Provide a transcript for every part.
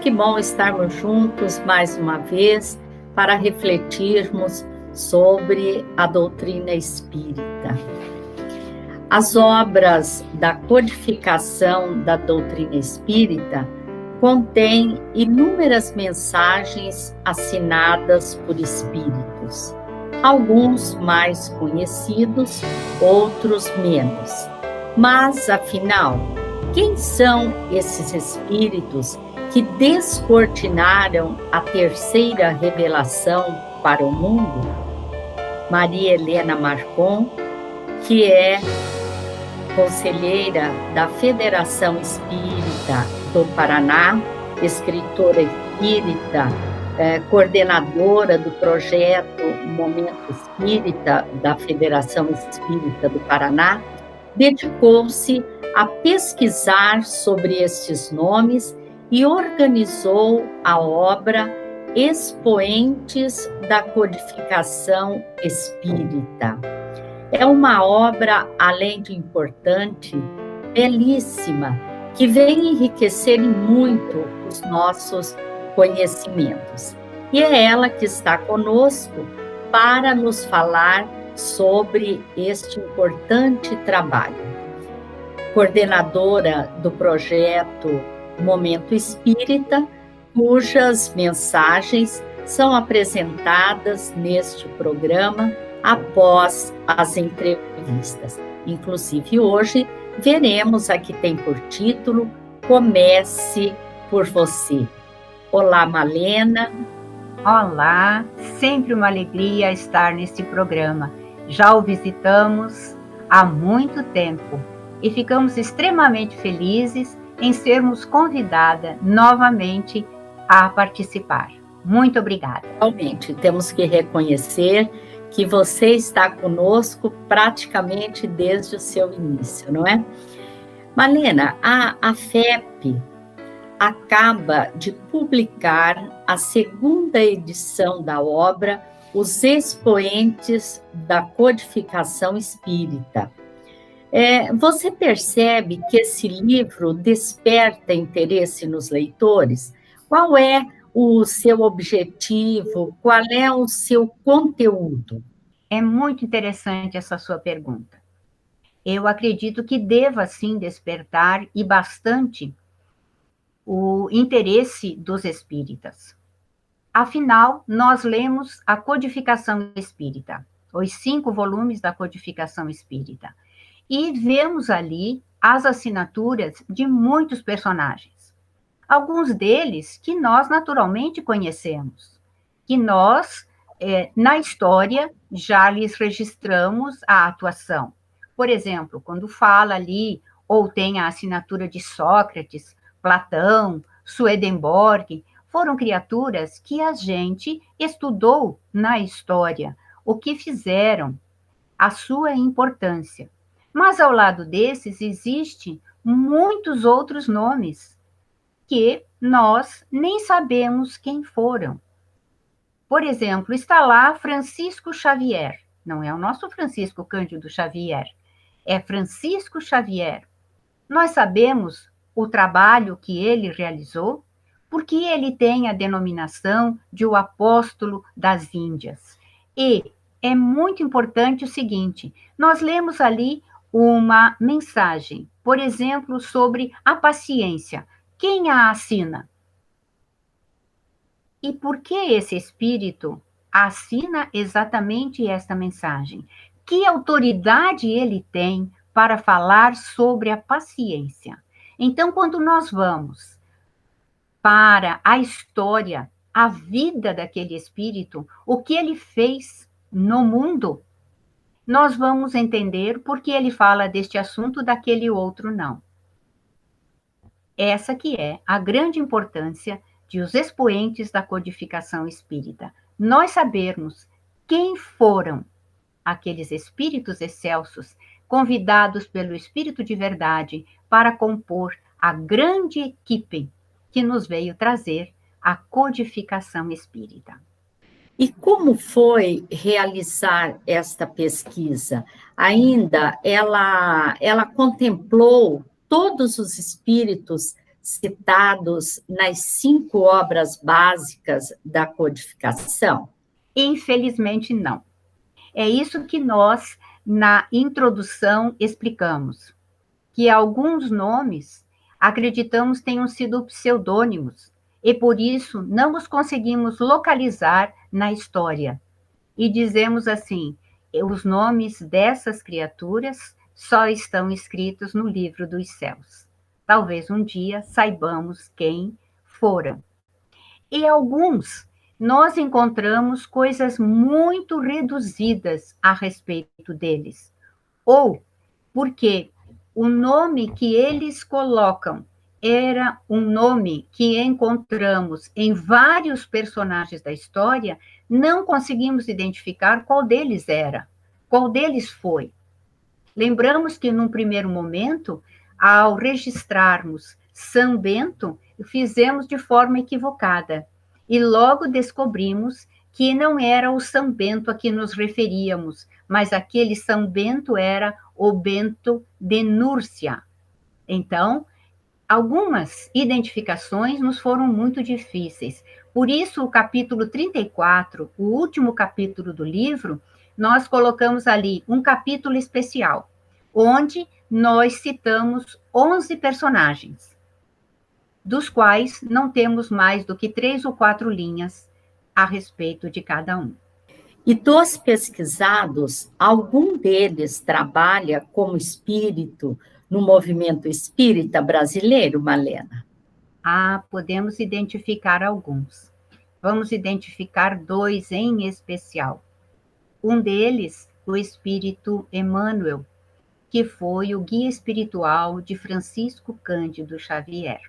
que bom estarmos juntos mais uma vez para refletirmos sobre a doutrina espírita. As obras da codificação da doutrina espírita contêm inúmeras mensagens assinadas por espíritos, alguns mais conhecidos, outros menos. Mas, afinal, quem são esses espíritos que descortinaram a terceira revelação para o mundo? Maria Helena Marcon, que é conselheira da Federação Espírita do Paraná, escritora espírita, coordenadora do projeto Momento Espírita da Federação Espírita do Paraná, dedicou-se a pesquisar sobre estes nomes e organizou a obra Expoentes da Codificação Espírita. É uma obra, além de importante, belíssima, que vem enriquecer muito os nossos conhecimentos. E é ela que está conosco para nos falar sobre este importante trabalho. Coordenadora do projeto Momento Espírita, cujas mensagens são apresentadas neste programa após as entrevistas. Inclusive, hoje, veremos a que tem por título Comece por Você. Olá, Malena. Olá, sempre uma alegria estar neste programa. Já o visitamos há muito tempo e ficamos extremamente felizes em sermos convidada novamente a participar. Muito obrigada. Realmente, temos que reconhecer que você está conosco praticamente desde o seu início, não é? Malena, a FEP acaba de publicar a segunda edição da obra Os Expoentes da Codificação Espírita. Você percebe que esse livro desperta interesse nos leitores? Qual é o seu objetivo? Qual é o seu conteúdo? É muito interessante essa sua pergunta. Eu acredito que deva, sim, despertar e bastante o interesse dos espíritas. Afinal, nós lemos a Codificação Espírita, os 5 volumes da Codificação Espírita, e vemos ali as assinaturas de muitos personagens. Alguns deles que nós naturalmente conhecemos, que nós, na história, já lhes registramos a atuação. Por exemplo, quando fala ali, ou tem a assinatura de Sócrates, Platão, Swedenborg, foram criaturas que a gente estudou na história, o que fizeram, a sua importância. Mas ao lado desses existem muitos outros nomes que nós nem sabemos quem foram. Por exemplo, está lá Francisco Xavier. Não é o nosso Francisco Cândido Xavier, é Francisco Xavier. Nós sabemos o trabalho que ele realizou, porque ele tem a denominação de o apóstolo das Índias. E é muito importante o seguinte, nós lemos ali uma mensagem, por exemplo, sobre a paciência. Quem a assina? E por que esse espírito assina exatamente esta mensagem? Que autoridade ele tem para falar sobre a paciência? Então, quando nós vamos para a história, a vida daquele espírito, o que ele fez no mundo, nós vamos entender por que ele fala deste assunto, daquele outro não. Essa que é a grande importância de os expoentes da codificação espírita. Nós sabermos quem foram aqueles espíritos excelsos convidados pelo Espírito de Verdade para compor a grande equipe que nos veio trazer a codificação espírita. E como foi realizar esta pesquisa? Ainda ela contemplou todos os espíritos citados nas 5 obras básicas da codificação? Infelizmente, não. É isso que nós, na introdução, explicamos, que alguns nomes acreditamos tenham sido pseudônimos, e por isso não os conseguimos localizar na história. E dizemos assim, os nomes dessas criaturas só estão escritos no livro dos céus. Talvez um dia saibamos quem foram. E alguns, nós encontramos coisas muito reduzidas a respeito deles. Ou porque o nome que eles colocam era um nome que encontramos em vários personagens da história, não conseguimos identificar qual deles era, qual deles foi. Lembramos que, num primeiro momento, ao registrarmos São Bento, fizemos de forma equivocada. E logo descobrimos que não era o São Bento a que nos referíamos, mas aquele São Bento era o Bento de Núrcia. Então, algumas identificações nos foram muito difíceis. Por isso, o capítulo 34, o último capítulo do livro, nós colocamos ali um capítulo especial, onde nós citamos 11 personagens, dos quais não temos mais do que 3 ou 4 linhas a respeito de cada um. E dos pesquisados, algum deles trabalha como espírito no movimento espírita brasileiro, Malena? Podemos identificar alguns. Vamos identificar 2 em especial. Um deles, o espírito Emmanuel, que foi o guia espiritual de Francisco Cândido Xavier.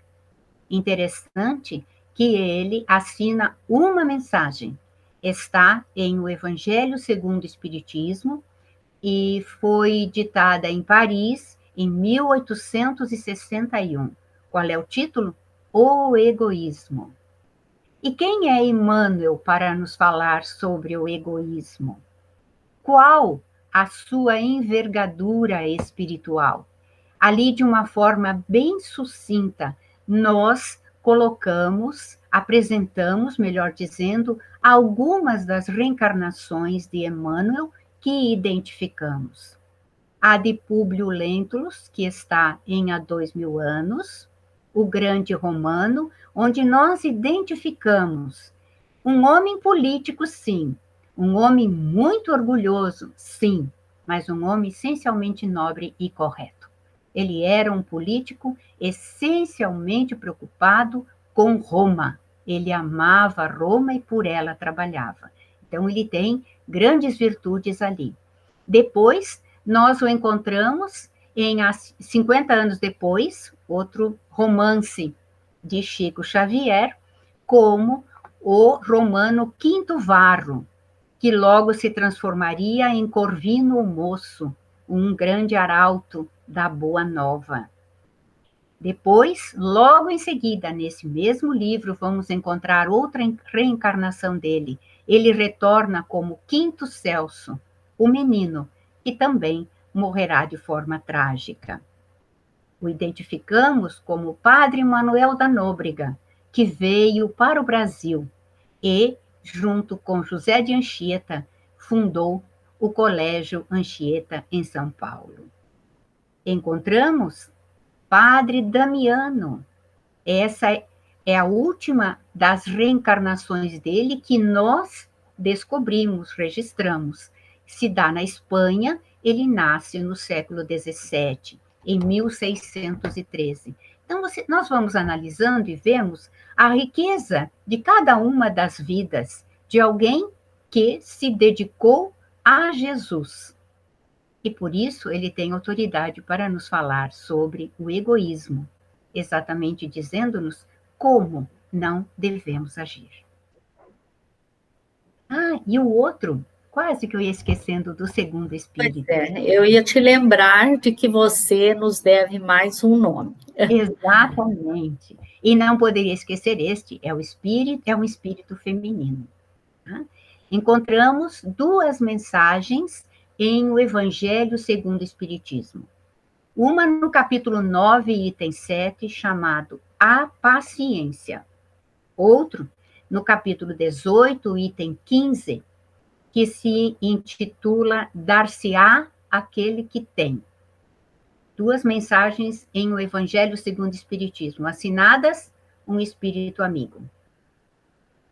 Interessante que ele assina uma mensagem. Está em O Evangelho segundo o Espiritismo e foi ditada em Paris em 1861. Qual é o título? O Egoísmo. E quem é Emmanuel para nos falar sobre o egoísmo? Qual a sua envergadura espiritual? Ali, de uma forma bem sucinta, nós apresentamos, melhor dizendo, algumas das reencarnações de Emmanuel que identificamos. A de Públio Lentulus, que está em Há 2000 anos, o grande romano, onde nós identificamos um homem político, sim, um homem muito orgulhoso, sim, mas um homem essencialmente nobre e correto. Ele era um político essencialmente preocupado com Roma. Ele amava Roma e por ela trabalhava. Então, ele tem grandes virtudes ali. Depois, nós o encontramos em 50 anos depois, outro romance de Chico Xavier, como o romano Quinto Varro, que logo se transformaria em Corvino o Moço, um grande arauto da Boa Nova. Depois, logo em seguida, nesse mesmo livro, vamos encontrar outra reencarnação dele. Ele retorna como Quinto Celso, o menino, que também morrerá de forma trágica. O identificamos como Padre Manuel da Nóbrega, que veio para o Brasil e, junto com José de Anchieta, fundou o Colégio Anchieta em São Paulo. Encontramos Padre Damiano. Essa é a última das reencarnações dele que nós descobrimos, registramos. Se dá na Espanha, ele nasce no século XVII, em 1613. Então, nós vamos analisando e vemos a riqueza de cada uma das vidas de alguém que se dedicou a Jesus. E por isso ele tem autoridade para nos falar sobre o egoísmo, exatamente dizendo-nos como não devemos agir. E o outro, quase que eu ia esquecendo do segundo espírito. Eu ia te lembrar de que você nos deve mais um nome. Exatamente. E não poderia esquecer este, é um espírito feminino. Tá? Encontramos 2 mensagens em O Evangelho segundo o Espiritismo. Uma no capítulo 9, item 7, chamado a paciência. Outro, no capítulo 18, item 15, que se intitula Dar-se-á aquele que tem. Duas mensagens em O Evangelho segundo o Espiritismo, assinadas um espírito amigo.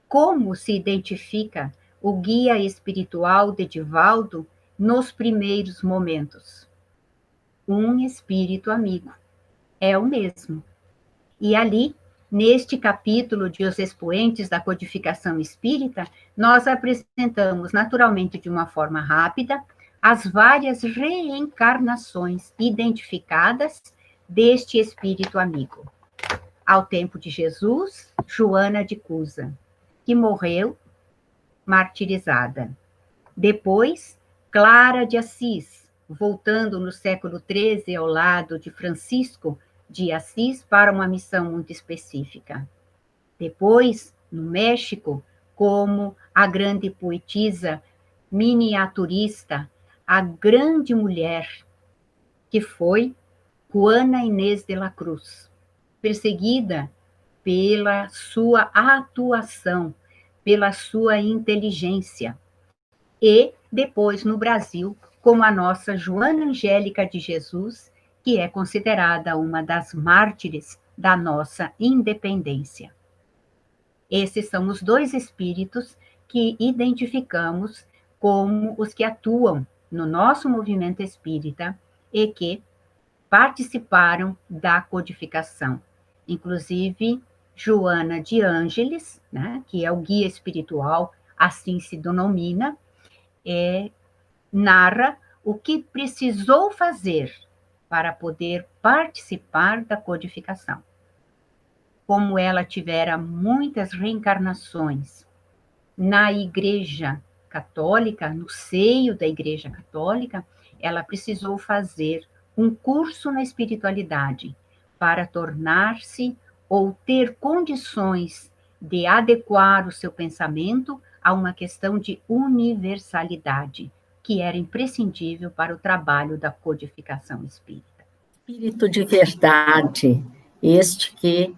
Como se identifica o guia espiritual de Divaldo nos primeiros momentos? Um espírito amigo. É o mesmo. E ali, neste capítulo de Os Expoentes da Codificação Espírita, nós apresentamos, naturalmente de uma forma rápida, as várias reencarnações identificadas deste espírito amigo. Ao tempo de Jesus, Joana de Cusa, que morreu martirizada. Depois, Clara de Assis, voltando no século XIII ao lado de Francisco de Assis para uma missão muito específica. Depois, no México, como a grande poetisa miniaturista, a grande mulher, que foi Juana Inês de la Cruz, perseguida pela sua atuação, pela sua inteligência. E depois no Brasil, como a nossa Joana Angélica de Jesus, que é considerada uma das mártires da nossa independência. Esses são os dois espíritos que identificamos como os que atuam no nosso movimento espírita e que participaram da codificação. Inclusive, Joana de Ângeles, né, que é o guia espiritual, assim se denomina, narra o que precisou fazer para poder participar da codificação. Como ela tivera muitas reencarnações na Igreja Católica, no seio da Igreja Católica, ela precisou fazer um curso na espiritualidade para tornar-se ou ter condições de adequar o seu pensamento a uma questão de universalidade, que era imprescindível para o trabalho da codificação espírita. Espírito de verdade, este que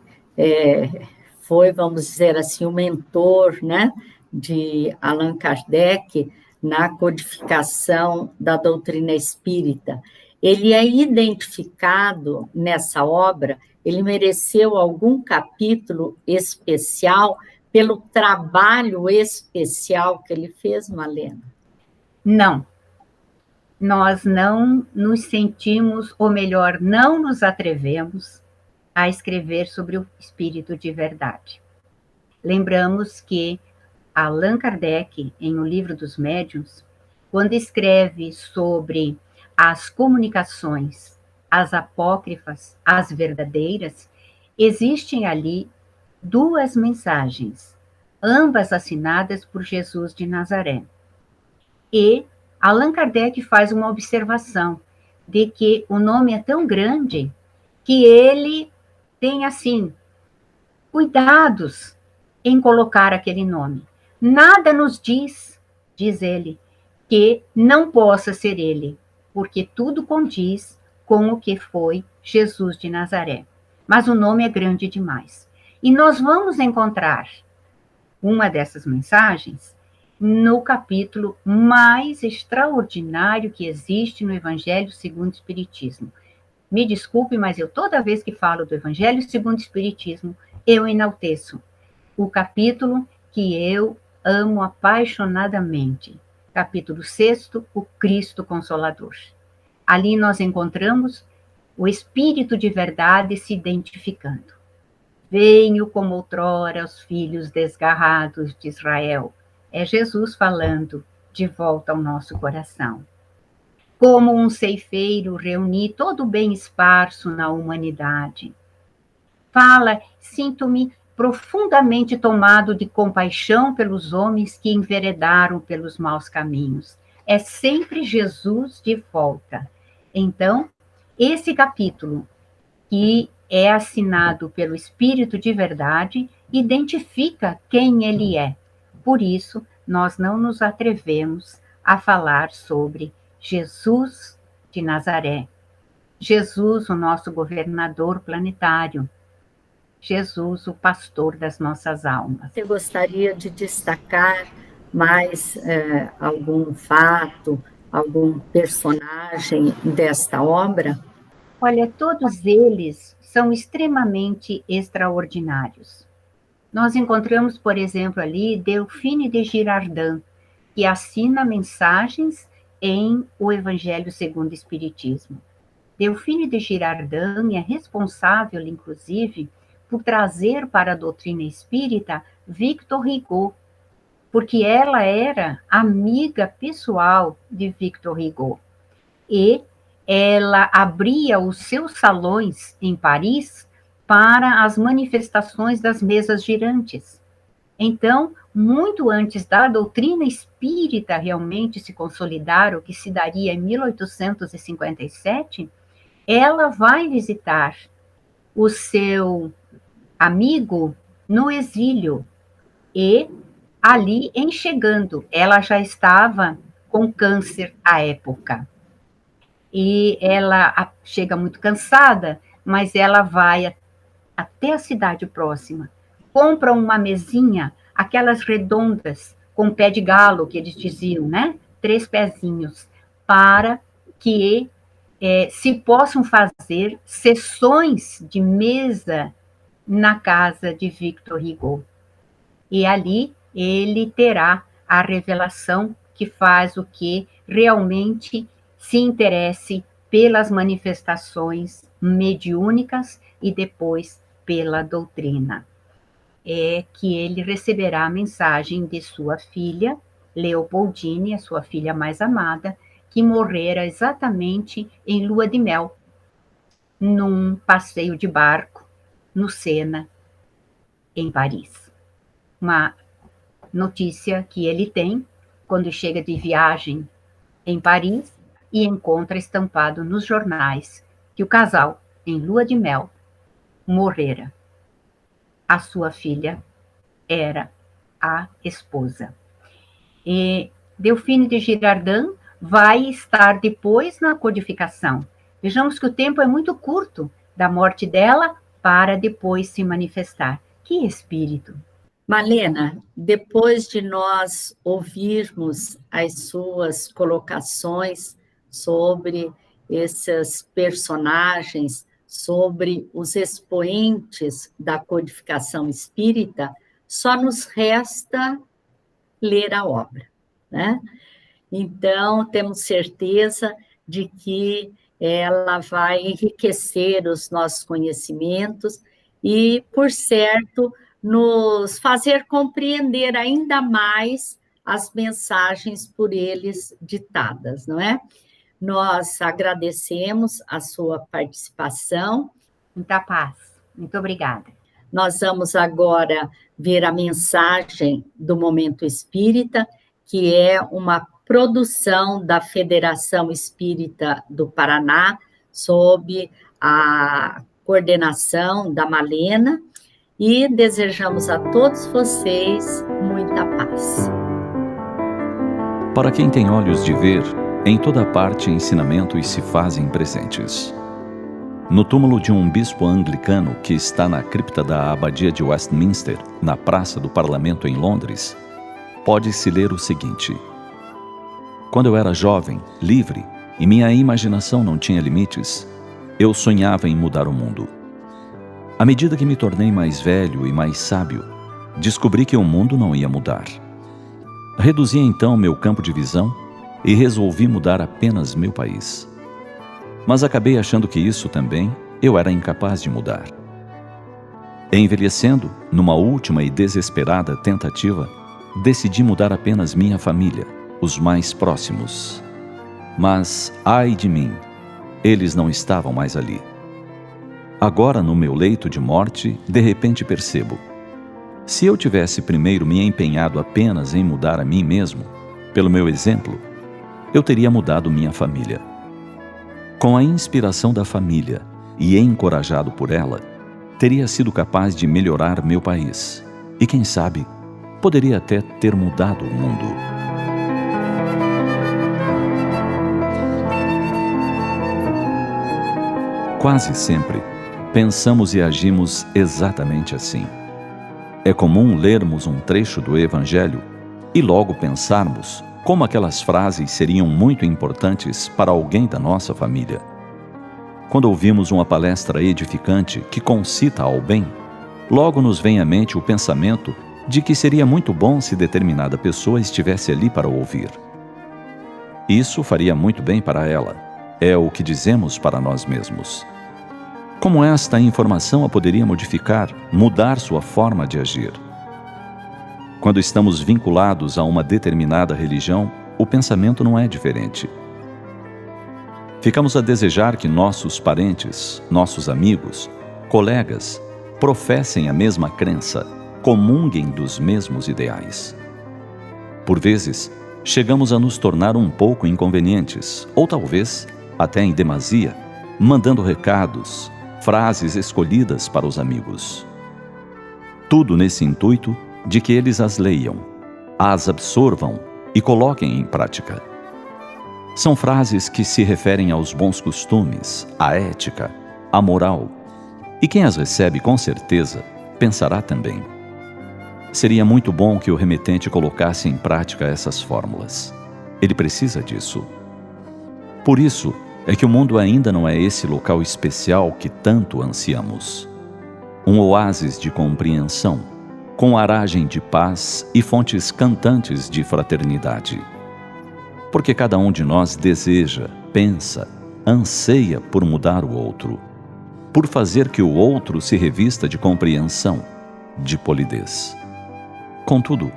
foi, vamos dizer assim, o mentor, né, de Allan Kardec na codificação da doutrina espírita. Ele é identificado nessa obra, ele mereceu algum capítulo especial pelo trabalho especial que ele fez, Malena? Não. Nós não nos sentimos, ou melhor, não nos atrevemos a escrever sobre o espírito de verdade. Lembramos que Allan Kardec, em O Livro dos Médiuns, quando escreve sobre as comunicações, as apócrifas, as verdadeiras, existem ali duas mensagens, ambas assinadas por Jesus de Nazaré. E Allan Kardec faz uma observação de que o nome é tão grande que ele tem, assim, cuidados em colocar aquele nome. Nada nos diz ele, que não possa ser ele, porque tudo condiz com o que foi Jesus de Nazaré. Mas o nome é grande demais. E nós vamos encontrar uma dessas mensagens no capítulo mais extraordinário que existe no Evangelho segundo o Espiritismo. Me desculpe, mas eu toda vez que falo do Evangelho segundo o Espiritismo, eu enalteço o capítulo que eu amo apaixonadamente. Capítulo 6, o Cristo Consolador. Ali nós encontramos o Espírito de verdade se identificando. Venho como outrora aos filhos desgarrados de Israel. É Jesus falando de volta ao nosso coração. Como um ceifeiro, reuni todo o bem esparso na humanidade. Fala, sinto-me profundamente tomado de compaixão pelos homens que enveredaram pelos maus caminhos. É sempre Jesus de volta. Então, esse capítulo, que é assinado pelo Espírito de verdade, identifica quem ele é. Por isso, nós não nos atrevemos a falar sobre Jesus de Nazaré. Jesus, o nosso governador planetário. Jesus, o pastor das nossas almas. Você gostaria de destacar mais algum fato, algum personagem desta obra? Olha, todos eles são extremamente extraordinários. Nós encontramos, por exemplo, ali Delphine de Girardin, que assina mensagens em O Evangelho segundo o Espiritismo. Delphine de Girardin é responsável, inclusive, por trazer para a doutrina espírita Victor Hugo, porque ela era amiga pessoal de Victor Hugo. E ela abria os seus salões em Paris para as manifestações das mesas girantes. Então, muito antes da doutrina espírita realmente se consolidar, o que se daria em 1857, ela vai visitar o seu amigo no exílio e ali, em chegando, ela já estava com câncer à época. E ela chega muito cansada, mas ela vai até a cidade próxima, compra uma mesinha, aquelas redondas, com pé de galo, que eles diziam, né? 3 pezinhos, para que se possam fazer sessões de mesa na casa de Victor Hugo. E ali ele terá a revelação que faz o que realmente se interesse pelas manifestações mediúnicas e depois pela doutrina. É que ele receberá a mensagem de sua filha, Leopoldine, a sua filha mais amada, que morrera exatamente em lua de mel, num passeio de barco no Sena, em Paris. Uma notícia que ele tem quando chega de viagem em Paris e encontra estampado nos jornais que o casal, em lua de mel, morrera. A sua filha era a esposa. E Delphine de Girardin vai estar depois na codificação. Vejamos que o tempo é muito curto da morte dela para depois se manifestar. Que espírito! Malena, depois de nós ouvirmos as suas colocações sobre esses personagens, sobre os expoentes da codificação espírita, só nos resta ler a obra, né? Então, temos certeza de que ela vai enriquecer os nossos conhecimentos e, por certo, nos fazer compreender ainda mais as mensagens por eles ditadas, não é? Nós agradecemos a sua participação. Muita paz. Muito obrigada. Nós vamos agora ver a mensagem do Momento Espírita, que é uma produção da Federação Espírita do Paraná, sob a coordenação da Malena, e desejamos a todos vocês muita paz. Para quem tem olhos de ver, em toda parte ensinamentos se fazem presentes. No túmulo de um bispo anglicano que está na cripta da Abadia de Westminster, na Praça do Parlamento em Londres, pode-se ler o seguinte: quando eu era jovem, livre, e minha imaginação não tinha limites, eu sonhava em mudar o mundo. À medida que me tornei mais velho e mais sábio, descobri que o mundo não ia mudar. Reduzi então meu campo de visão e resolvi mudar apenas meu país. Mas acabei achando que isso também eu era incapaz de mudar. Envelhecendo, numa última e desesperada tentativa, decidi mudar apenas minha família, os mais próximos. Mas, ai de mim, eles não estavam mais ali. Agora, no meu leito de morte, de repente percebo: se eu tivesse primeiro me empenhado apenas em mudar a mim mesmo, pelo meu exemplo, eu teria mudado minha família. Com a inspiração da família e encorajado por ela, teria sido capaz de melhorar meu país. E quem sabe, poderia até ter mudado o mundo. Quase sempre, pensamos e agimos exatamente assim. É comum lermos um trecho do Evangelho e logo pensarmos como aquelas frases seriam muito importantes para alguém da nossa família. Quando ouvimos uma palestra edificante que concita ao bem, logo nos vem à mente o pensamento de que seria muito bom se determinada pessoa estivesse ali para ouvir. Isso faria muito bem para ela. É o que dizemos para nós mesmos. Como esta informação a poderia modificar, mudar sua forma de agir? Quando estamos vinculados a uma determinada religião, o pensamento não é diferente. Ficamos a desejar que nossos parentes, nossos amigos, colegas, professem a mesma crença, comunguem dos mesmos ideais. Por vezes, chegamos a nos tornar um pouco inconvenientes, ou talvez até em demasia, mandando recados, frases escolhidas para os amigos. Tudo nesse intuito de que eles as leiam, as absorvam e coloquem em prática. São frases que se referem aos bons costumes, à ética, à moral, e quem as recebe com certeza pensará também. Seria muito bom que o remetente colocasse em prática essas fórmulas. Ele precisa disso. Por isso é que o mundo ainda não é esse local especial que tanto ansiamos. Um oásis de compreensão, com aragem de paz e fontes cantantes de fraternidade. Porque cada um de nós deseja, pensa, anseia por mudar o outro, por fazer que o outro se revista de compreensão, de polidez. Contudo,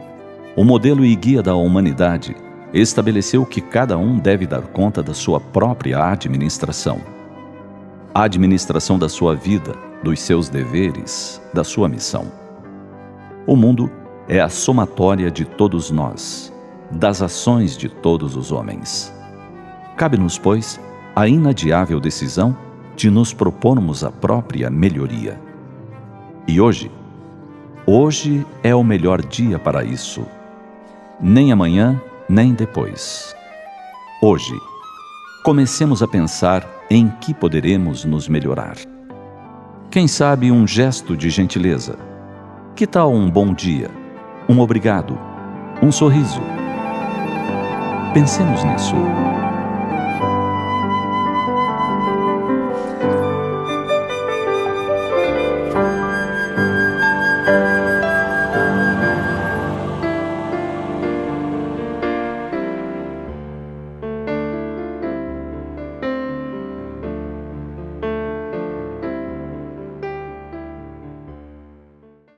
o modelo e guia da humanidade estabeleceu que cada um deve dar conta da sua própria administração. A administração da sua vida, dos seus deveres, da sua missão. O mundo é a somatória de todos nós, das ações de todos os homens. Cabe-nos, pois, a inadiável decisão de nos propormos a própria melhoria. E hoje é o melhor dia para isso. Nem amanhã, nem depois. Hoje, comecemos a pensar em que poderemos nos melhorar. Quem sabe um gesto de gentileza? Que tal um bom dia? Um obrigado? Um sorriso? Pensemos nisso.